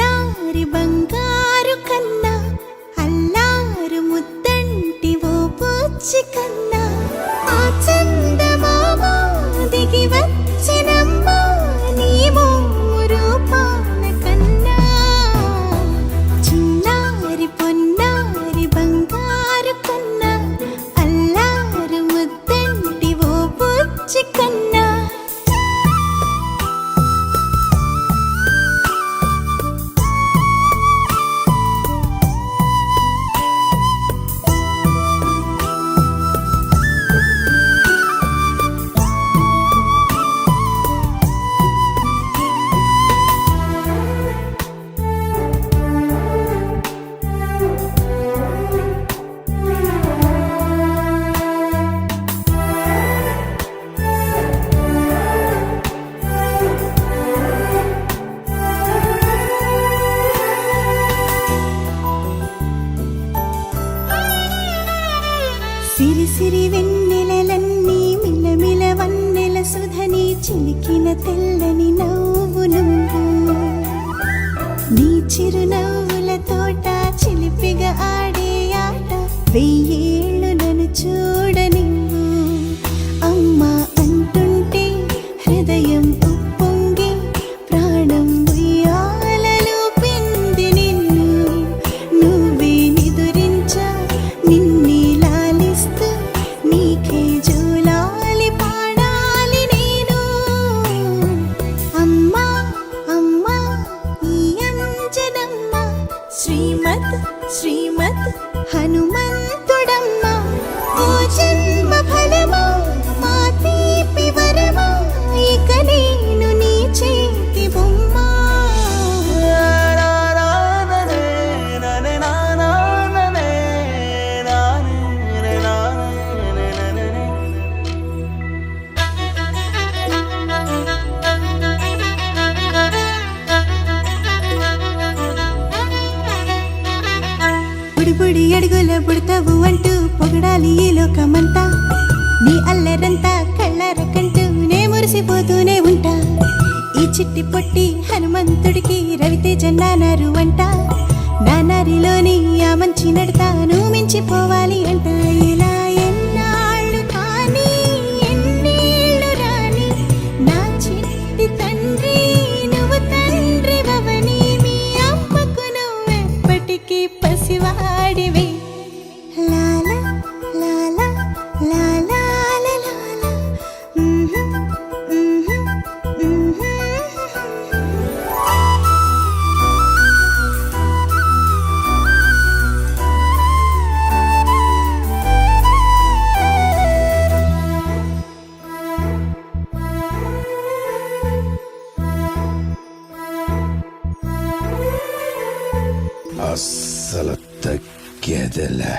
చిన్నారి బంగారు కన్నా అల్లారు ముద్దంటి ఓ పూచి కన్నా ఆ చందమామ దిగి వచ్చినమ్మా నీ రూపాల కన్నా చిన్నారి పొన్నారి బంగారు కన్నా అల్లారు ముద్దంటి ఓ పూచి కన్నా సిరి సిరి వెన్నెలలన్నీ మిలమిల వన్నెల సుధని చిలికిన తెల్లని నవ్వు నువ్వు నీ చిరునవ్వుల తోట చిలిపిగా ఆడే ఆట వెయ్యేళ్ళు నన్ను చూడనివ్వు అమ్మా అంటుంటే హృదయం ఉప్పొంగి ప్రాణం ఉయ్యాలలో పిండి నిన్ను నువ్వే నిదురించా నిన్నే నీకే జూలాలి పాడాలి నేను అమ్మా అమ్మా ఈ అంజనమ్మ శ్రీమత్ శ్రీమత్ హనుమంతుడమ్మ ఓ జన్మ ఫలమా మా తీపి వరమా ఇక నేను నీ చేతి బొమ్మ బుడి అడుగుల బుడతావు అంటూ పొగడాలి ఈ లోకమంతా నీ అల్లరంతా కళ్ళారకంటూ నే మురిసిపోతూనే ఉంటా ఈ చిట్టి పొట్టి హనుమంతుడికి రవితేజ నానారు అంట నానారిలోని ఆ మంచి నడతాను మించిపోవాలి అంట ఇలా ఎన్నాళ్ళు కానీ ఎన్నేళ్ళు రాని నా చిట్టి తండ్రి నువ్వు తండ్రి భవని మీ అమ్మకు నువ్వెప్పటికీ పసివాడివి లాలా లాలా లాలా లాలా అస్సలు తగ్గేదిలే.